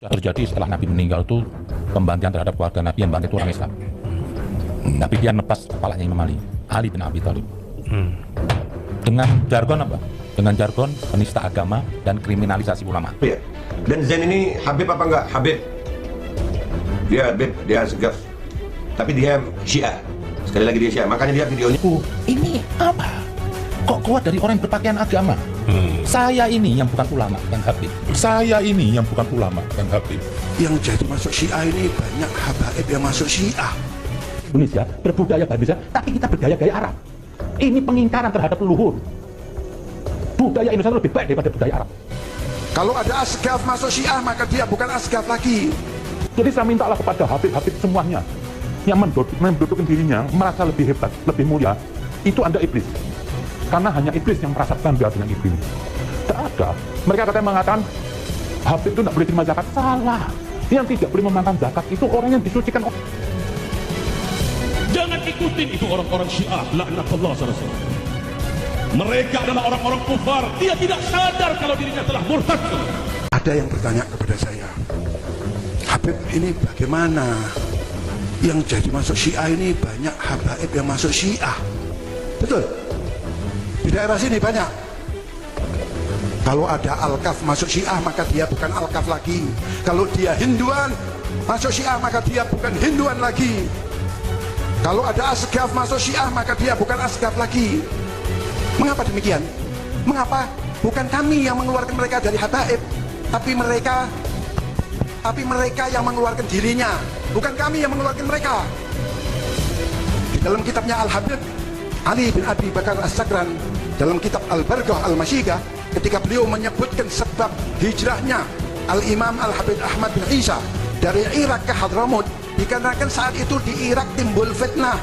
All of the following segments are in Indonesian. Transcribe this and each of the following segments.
Terjadi setelah Nabi meninggal itu pembantian terhadap keluarga Nabi yang bantai itu orang Islam. Nabi dia lepas kepalanya Imam Ali bin Abi Thalib. Dengan jargon apa? Dengan jargon penista agama dan kriminalisasi ulama. Ya. Dan Zain ini Habib apa enggak? Habib. Dia Habib, dia segaf. Tapi dia Syiah. Sekali lagi dia Syiah. Makanya dia videonya. Ini apa? Kok keluar dari orang yang berpakaian agama? Saya ini yang bukan ulama dan Habib. Saya ini yang bukan ulama dan Habib. Yang jadi masuk Syiah ini banyak habaib yang masuk Syiah. Indonesia berbudaya Indonesia, tapi kita bergaya-gaya Arab. Ini pengingkaran terhadap leluhur. Budaya Indonesia lebih baik daripada budaya Arab. Kalau ada asgaf masuk Syiah, maka dia bukan asgaf lagi. Jadi saya mintalah kepada Habib-Habib semuanya yang mendudukin dirinya merasa lebih hebat, lebih mulia, itu Anda iblis. Karena hanya iblis yang merasa bangga dengan iblis. Tak ada. Mereka katanya mengatakan Habib itu tidak boleh terima zakat. Salah. Yang tidak boleh memakan zakat itu orang yang disucikan. Jangan ikutin itu orang-orang Syiah, laknatullah SAW. Mereka adalah orang-orang kufar. Dia tidak sadar kalau dirinya telah murtad. Ada yang bertanya kepada saya, Habib ini bagaimana? Yang jadi masuk Syiah ini banyak habaib yang masuk Syiah. Betul? Di daerah sini banyak. Kalau ada Al-Kaf masuk Syiah, maka dia bukan Al-Kaf lagi. Kalau dia Hinduan masuk Syiah, maka dia bukan Hinduan lagi. Kalau ada asgaf masuk Syiah, maka dia bukan asgaf lagi. Mengapa demikian? Mengapa? Bukan kami yang mengeluarkan mereka dari habaib, tapi mereka yang mengeluarkan dirinya. Bukan kami yang mengeluarkan mereka. Di dalam kitabnya Al-Habib Ali bin Abi Bakar As-Sakran, dalam kitab Al-Barghah Al-Masyigah, ketika beliau menyebutkan sebab hijrahnya Al-Imam Al-Habib Ahmad bin Isa dari Irak ke Hadramut, dikarenakan saat itu di Irak timbul fitnah,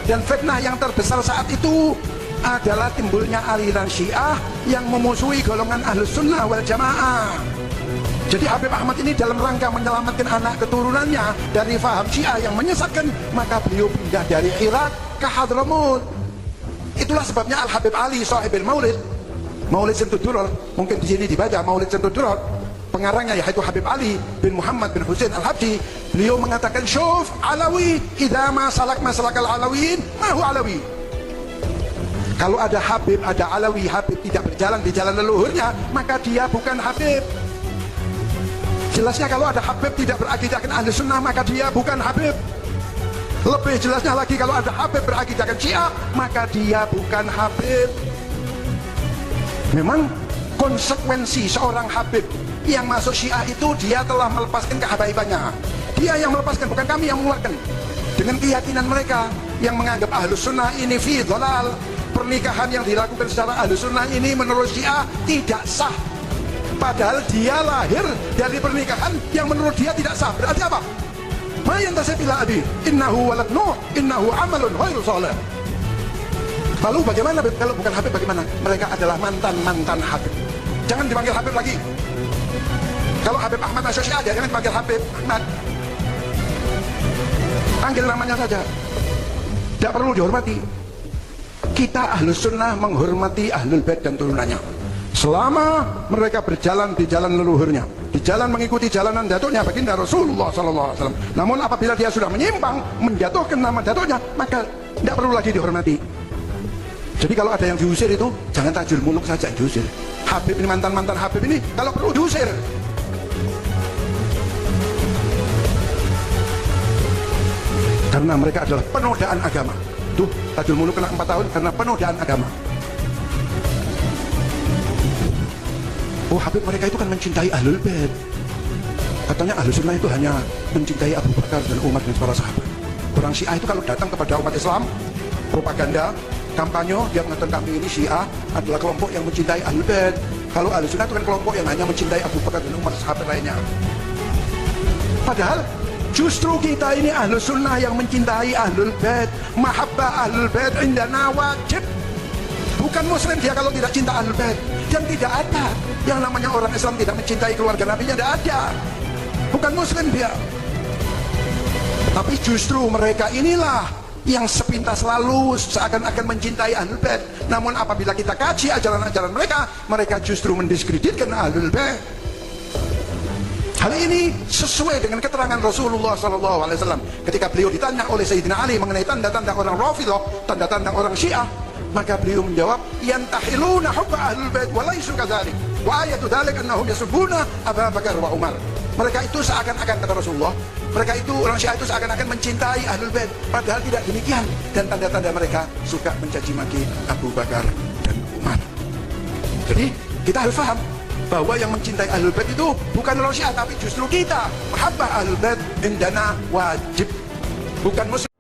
dan fitnah yang terbesar saat itu adalah timbulnya aliran Syiah yang memusuhi golongan Ahlus Sunnah wal Jamaah. Jadi Habib Ahmad ini dalam rangka menyelamatkan anak keturunannya dari faham Syiah yang menyesatkan, maka beliau pindah dari Irak ke Hadramut. Itulah sebabnya Al-Habib Ali Sahibil Maulid, Maulid Syamsud Duror, mungkin di sini dibaca Maulid Syamsud Duror, pengarangnya yaitu Habib Ali bin Muhammad bin Husain Al-Habsyi. Beliau mengatakan, "Syuf Alawi idza ma salakal alawiyin ma hu alawi." Kalau ada Habib, ada Alawi, Habib tidak berjalan di jalan leluhurnya, maka dia bukan Habib. Jelasnya kalau ada Habib tidak berakidahkan Ahli Sunnah, maka dia bukan Habib. Lebih jelasnya lagi, kalau ada Habib berakidahkan Syiah, maka dia bukan Habib. Memang konsekuensi seorang Habib yang masuk Syiah itu, dia telah melepaskan kehabaibannya. Dia yang melepaskan, bukan kami yang mengeluarkan. Dengan keyakinan mereka yang menganggap Ahlus Sunnah ini fi dhalal, pernikahan yang dilakukan secara Ahlus Sunnah ini menurut Syiah tidak sah. Padahal dia lahir dari pernikahan yang menurut dia tidak sah. Berarti apa? Ma yantasib ila abi innahu walad nuh innahu amalun ghairu shalih. Lalu bagaimana kalau bukan Habib, bagaimana? Mereka adalah mantan Habib. Jangan dipanggil Habib lagi. Kalau Habib Ahmad masuk Syiah, jangan dipanggil Habib Ahmad. Panggil namanya saja. Tidak perlu dihormati. Kita Ahlus Sunnah menghormati Ahlul Bait dan turunannya selama mereka berjalan di jalan leluhurnya, di jalan mengikuti jalanan datuknya baginda Rasulullah SAW. Namun apabila dia sudah menyimpang, menjatuhkan nama datuknya, maka tidak perlu lagi dihormati. Jadi kalau ada yang diusir itu jangan tajul muluk saja diusir. Habib ini, mantan Habib ini kalau perlu diusir. Karena mereka adalah penodaan agama. Tuh, tajul muluk kena 4 tahun karena penodaan agama. Oh, Habib mereka itu kan mencintai Ahlul Bait. Katanya Ahlus Sunnah itu hanya mencintai Abu Bakar dan Umar dan para sahabat. Orang Syiah itu kalau datang kepada umat Islam, propaganda, kampanye, dia mengatakan kami ini Syiah adalah kelompok yang mencintai Ahlul Bait. Kalau Ahlus Sunnah itu kan kelompok yang hanya mencintai Abu Bakar dan Umar sahabat lainnya. Padahal justru kita ini Ahlus Sunnah yang mencintai Ahlul Bait. Mahabbah Ahlul Bait indana wajib. Bukan Muslim dia kalau tidak cinta Ahlul Bait. Dan tidak ada yang namanya orang Islam tidak mencintai keluarga Nabi-nya, tidak ada. Bukan Muslim dia. Tapi justru mereka inilah yang sepintas lalu seakan-akan mencintai Ahlul Bait. Namun apabila kita kaji ajaran-ajaran mereka, mereka justru mendiskreditkan Ahlul Bait. Hal ini sesuai dengan keterangan Rasulullah SAW ketika beliau ditanya oleh Sayyidina Ali mengenai tanda-tanda orang Rafidhah, tanda-tanda orang Syiah, maka beliau menjawab, yantahiluna hubba ahlul bait wa laisu kadzalik wa ayatu dzalik annahum yasubbuna Abu Bakar wa Umar. Mereka itu seakan-akan, kata Rasulullah, mereka itu orang Syiah itu seakan-akan mencintai ahlul bait, padahal tidak demikian, dan tanda-tanda mereka suka mencaci maki Abu Bakar dan Umar. Jadi kita harus paham bahwa yang mencintai ahlul bait itu bukan orang Syiah, tapi justru kita. Mahabbah ahlul bait indana wajib, bukan muslim.